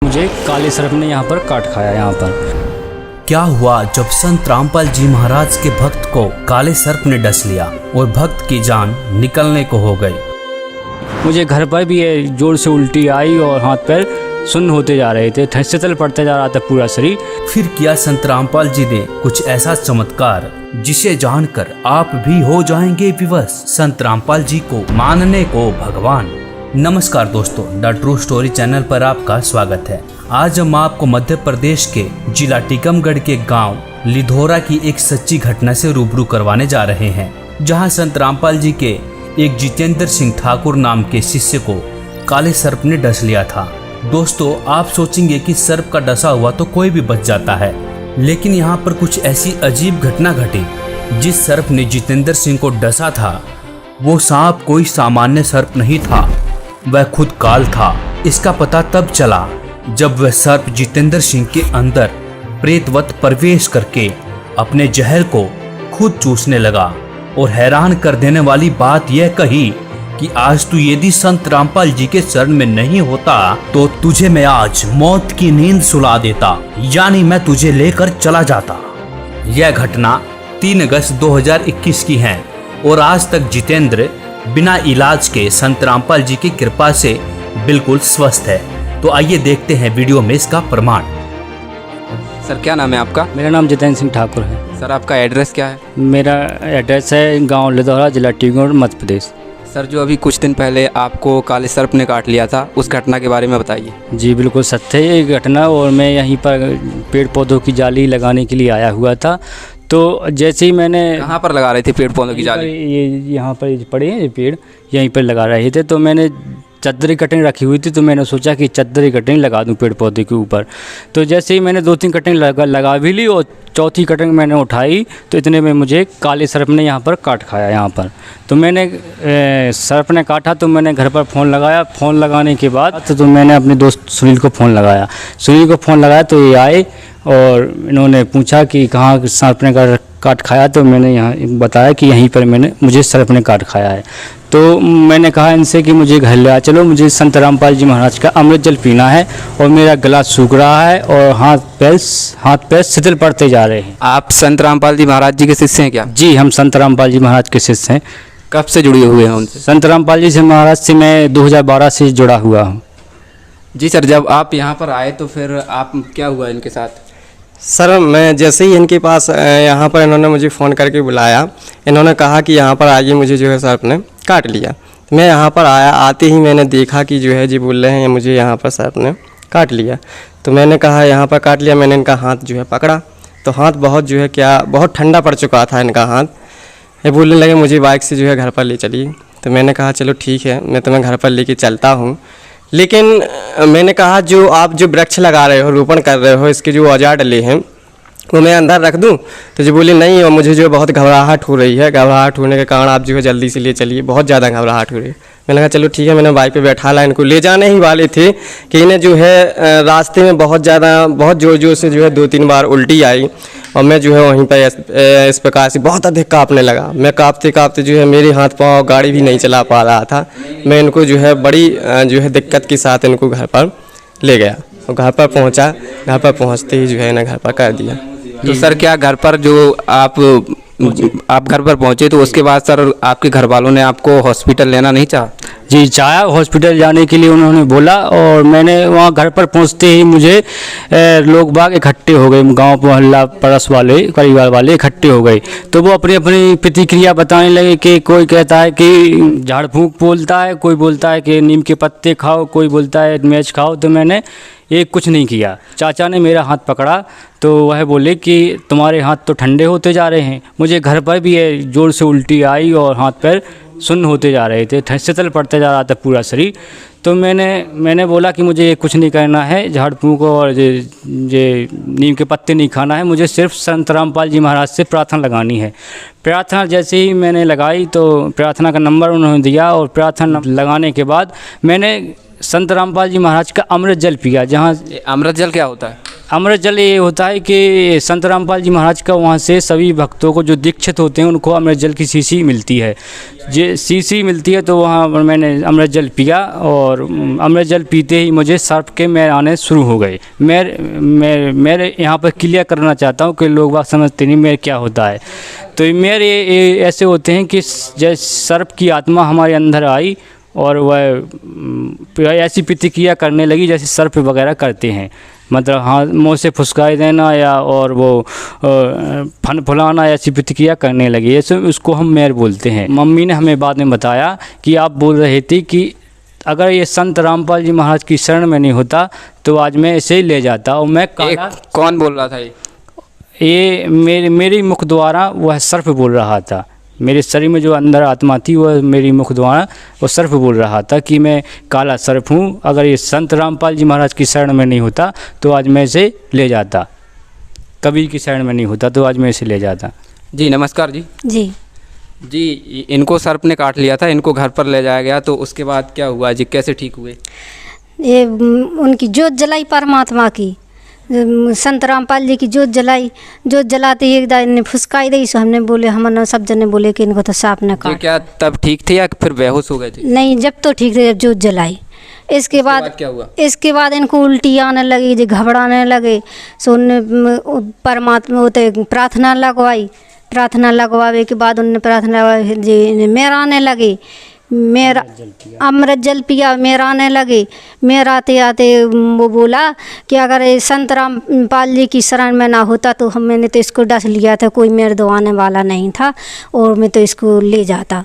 मुझे काले सर्प ने यहाँ पर काट खाया। यहाँ पर क्या हुआ जब संत रामपाल जी महाराज के भक्त को काले सर्प ने डस लिया और भक्त की जान निकलने को हो गई। मुझे घर पर भी जोर से उल्टी आई और हाथ पैर सुन्न होते जा रहे थे, शीतल पड़ते जा रहा था पूरा शरीर। फिर किया संत रामपाल जी ने कुछ ऐसा चमत्कार जिसे जानकर आप भी हो जाएंगे विवश। संत रामपाल जी को मानने को भगवान। नमस्कार दोस्तों, द ट्रू स्टोरी चैनल पर आपका स्वागत है। आज हम आपको मध्य प्रदेश के जिला टीकमगढ़ के गांव लिधोरा की एक सच्ची घटना से रूबरू करवाने जा रहे हैं, जहां संत रामपाल जी के एक जितेंद्र सिंह ठाकुर नाम के शिष्य को काले सर्प ने डस लिया था। दोस्तों, आप सोचेंगे कि सर्प का डसा हुआ तो कोई भी बच जाता है, लेकिन यहाँ पर कुछ ऐसी अजीब घटना घटी। जिस सर्प ने जितेंद्र सिंह को डसा था वो सांप कोई सामान्य सर्प नहीं था, वह खुद काल था। इसका पता तब चला जब वह सर्प जितेंद्र सिंह के अंदर प्रेतवत प्रवेश करके अपने जहर को खुद चूसने लगा। और हैरान कर देने वाली बात यह कही कि आज तू यदि संत रामपाल जी के शरण में नहीं होता तो तुझे मैं आज मौत की नींद सुला देता, यानी मैं तुझे लेकर चला जाता। यह घटना 3 अगस्त 2021 की है और आज तक जितेंद्र बिना इलाज के संत रामपाल जी की कृपा से बिल्कुल स्वस्थ है। तो आइए देखते हैं वीडियो में इसका प्रमाण। सर, क्या नाम है आपका? मेरा नाम जितेंद्र सिंह ठाकुर है। सर, आपका एड्रेस क्या है? मेरा एड्रेस है गांव लिधौरा, जिला टीकमगढ़, मध्य प्रदेश। सर, जो अभी कुछ दिन पहले आपको काले सर्प ने काट लिया था, उस घटना के बारे में बताइए। जी बिल्कुल सत्य है ये घटना। और मैं यहीं पर पेड़ पौधों की जाली लगाने के लिए आया हुआ था। तो जैसे ही मैंने कहाँ पर लगा रहे थे पेड़ पौधों की जाली? ये यहाँ पर पड़े हैं ये पेड़, यहीं पर लगा रहे थे। तो मैंने चद्दरी कटिंग रखी हुई थी, तो मैंने सोचा कि चद्दरी कटिंग लगा दूं पेड़ पौधे के ऊपर। तो जैसे ही मैंने 2-3 कटिंग लगा भी ली और चौथी कटिंग मैंने उठाई तो इतने में मुझे काले सर्प ने यहाँ पर काट खाया। यहाँ पर तो मैंने सर्प ने काटा तो मैंने घर पर फ़ोन लगाया। फ़ोन लगाने के बाद तो मैंने अपने दोस्त सुनील को फ़ोन लगाया। सुनील को फ़ोन लगाया तो ये आए और इन्होंने पूछा कि कहाँ सर्प ने काट खाया। तो मैंने यहाँ बताया कि यहीं पर मुझे सर्प ने काट खाया है। तो मैंने कहा इनसे कि मुझे घर ले आ चलो, मुझे संत रामपाल जी महाराज का अमृत जल पीना है और मेरा गला सूख रहा है और हाथ पैर शिथिल पड़ते जा रहे हैं। आप संत रामपाल जी महाराज जी के शिष्य हैं क्या? जी, हम संत रामपाल जी महाराज के शिष्य हैं। कब से जुड़े हुए हैं उनसे? संत रामपाल जी से महाराज से मैं 2012 से जुड़ा हुआ हूँ। जी सर, जब आप यहाँ पर आए तो फिर आप क्या हुआ इनके साथ? सर, मैं जैसे ही इनके पास यहाँ पर इन्होंने मुझे फ़ोन करके बुलाया, इन्होंने कहा कि यहाँ पर आइए, मुझे जो है सर्प ने काट लिया। मैं यहाँ पर आया, आते ही मैंने देखा कि जो है जी बोल रहे हैं मुझे यहाँ पर सर्प ने काट लिया। तो मैंने कहा यहाँ पर काट लिया। मैंने इनका हाथ जो है पकड़ा तो हाथ बहुत ठंडा पड़ चुका था इनका हाथ। ये बोलने लगे मुझे बाइक से जो है घर पर ले चलिए। तो मैंने कहा चलो ठीक है, मैं तुम्हें घर पर लेके चलता हूँ। लेकिन मैंने कहा जो आप जो वृक्ष लगा रहे हो, रोपण कर रहे हो, इसके जो औजार डले हैं वो मैं अंदर रख दूं? तो जो बोले नहीं, और मुझे जो बहुत घबराहट हो रही है, घबराहट होने के कारण आप जो है जल्दी से ले चलिए, बहुत ज़्यादा घबराहट हो रही है। मैंने कहा चलो ठीक है। मैंने बाइक पे बैठा ला, इनको ले जाने ही वाले थे कि इन्हें जो है रास्ते में बहुत ज़ोर ज़ोर से जो है 2-3 बार उल्टी आई और मैं जो है वहीं पर इस प्रकार से बहुत अधिक काँपने लगा। मैं काँपते काँपते जो है मेरे हाथ पाँव गाड़ी भी नहीं चला पा रहा था। मैं इनको जो है बड़ी जो है दिक्कत के साथ इनको घर पर ले गया और घर पर पहुँचा। घर पर पहुँचते ही जो है इन्हें घर पर कर दिया। तो सर, क्या घर पर जो आप घर पर पहुंचे तो उसके बाद सर आपके घर वालों ने आपको हॉस्पिटल लेना नहीं चाहा? जी, चाहा हॉस्पिटल जाने के लिए उन्होंने बोला। और मैंने वहाँ घर पर पहुँचते ही मुझे लोग बाग इकट्ठे हो गए, गांव मोहल्ला पड़ोस वाले परिवार वाले इकट्ठे हो गए। तो वो अपनी अपनी प्रतिक्रिया बताने लगे कि कोई कहता है कि झाड़ फूंक बोलता है, कोई बोलता है कि नीम के पत्ते खाओ, कोई बोलता है मैच खाओ। तो मैंने ये कुछ नहीं किया। चाचा ने मेरा हाथ पकड़ा तो वह बोले कि तुम्हारे हाथ तो ठंडे होते जा रहे हैं। मुझे घर पर भी जोर से उल्टी आई और हाथ पैर सुन्न होते जा रहे थे, शीतल पड़ते जा रहा था पूरा शरीर। तो मैंने बोला कि मुझे ये कुछ नहीं करना है, झाड़ फूंक और ये नीम के पत्ते नहीं खाना है, मुझे सिर्फ संत रामपाल जी महाराज से प्रार्थना लगानी है। प्रार्थना जैसे ही मैंने लगाई तो प्रार्थना का नंबर उन्होंने दिया और प्रार्थना लगाने के बाद मैंने संत रामपाल जी महाराज का अमृत जल पिया। जहाँ अमृत जल क्या होता है? अमृत जल ये होता है कि संत रामपाल जी महाराज का वहाँ से सभी भक्तों को जो दीक्षित होते हैं उनको अमृत जल की शीशी मिलती है। जे शीशी मिलती है तो वहाँ पर मैंने अमृत जल पिया और अमृत जल पीते ही मुझे सर्प के मैल आने शुरू हो गए। मेरे यहाँ पर क्लियर करना चाहता हूँ कि लोग बात समझते नहीं मैल क्या होता है। तो मेरे ऐसे होते हैं कि जैसे सर्प की आत्मा हमारे अंदर आई और वह ऐसी प्रतिक्रिया करने लगी जैसे सर्प वगैरह करते हैं, मतलब हाथ मुँह से फुसकाई देना या और वो फन फुलाना, ऐसी प्रतिक्रिया करने लगी। ऐसे उसको हम मैल बोलते हैं। मम्मी ने हमें बाद में बताया कि आप बोल रहे थे कि अगर ये संत रामपाल जी महाराज की शरण में नहीं होता तो आज मैं इसे ले जाता। और मैं कौन बोल रहा था ये मेरी मुख द्वारा वह सर्प बोल रहा था। मेरे शरीर में जो अंदर आत्मा थी वह मेरी मुख द्वारा वो सर्प बोल रहा था कि मैं काला सर्प हूँ, अगर ये संत रामपाल जी महाराज की शरण में नहीं होता तो आज मैं इसे ले जाता, कबीर की शरण में नहीं होता तो आज मैं इसे ले जाता। जी नमस्कार जी। जी इनको सर्प ने काट लिया था, इनको घर पर ले जाया गया, तो उसके बाद क्या हुआ जी, कैसे ठीक हुए? ये उनकी जोत जलाई परमात्मा की, संत रामपाल जी की जोत जलाई। जोत जलाते ही एकदम ने फुसकाई दी, सो हमने बोले, हम सब जने बोले कि इनको तो सांप ने काट। क्या तब ठीक थे या फिर बेहोश हो गए थे? नहीं, जब तो ठीक थे, जब जोत जलाई। इसके बाद क्या हुआ? इसके बाद इनको उल्टी आने लगी, जो घबराने लगे, सो उनने परमात्मा होते प्रार्थना लगवाई। प्रार्थना लगवावे के बाद उनने प्रार्थना जी मेरा आने लगे, मेरा अमृत जल पिया, मेरा आने लगे। मेरा आते आते वो बोला कि अगर संत रामपाल जी की शरण में ना होता तो मैंने तो इसको डस लिया था, कोई मेरे दवाने वाला नहीं था और मैं तो इसको ले जाता।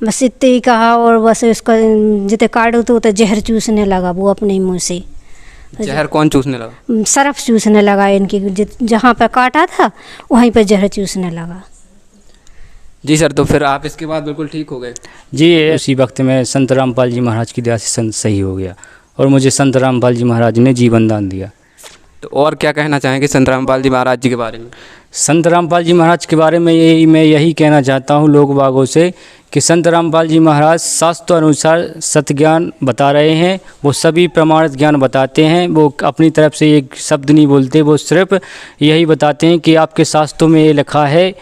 बस इतने ही कहा और बस उसका जितने काटो तो जहर चूसने लगा वो अपने मुँह से। जहर कौन चूसने लगा? सर्फ चूसने लगा, इनकी जहाँ पर काटा था वहीं पर जहर चूसने लगा। जी सर, तो फिर आप इसके बाद बिल्कुल ठीक हो गए? जी उसी वक्त में संत रामपाल जी महाराज की दया से संत सही हो गया और मुझे संत रामपाल जी महाराज ने जीवन दान दिया। तो और क्या कहना चाहेंगे संत रामपाल जी महाराज जी के बारे में? संत रामपाल जी महाराज के बारे में मैं यही कहना चाहता हूँ लोग बागों से कि संत रामपाल जी महाराज शास्त्र अनुसार सत्य ज्ञान बता रहे हैं। वो सभी प्रमाणित ज्ञान बताते हैं, वो अपनी तरफ से एक शब्द नहीं बोलते, वो सिर्फ यही बताते हैं कि आपके शास्त्रों में ये लिखा है।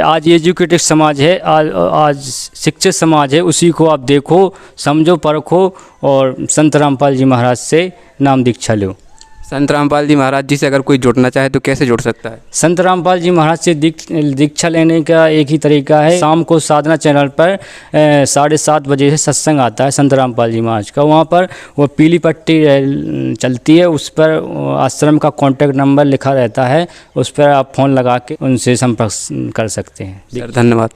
आज एजुकेटेड समाज है, आज शिक्षित समाज है, उसी को आप देखो, समझो, परखो और संत रामपाल जी महाराज से नाम दीक्षा लो। संत रामपाल जी महाराज जी से अगर कोई जुड़ना चाहे तो कैसे जुड़ सकता है? संत रामपाल जी महाराज से दीक्षा लेने का एक ही तरीका है, शाम को साधना चैनल पर 7:30 बजे से सत्संग आता है संत रामपाल जी महाराज का। वहाँ पर वो पीली पट्टी चलती है, उस पर आश्रम का कॉन्टैक्ट नंबर लिखा रहता है, उस पर आप फ़ोन लगा के उनसे संपर्क कर सकते हैं। सर धन्यवाद।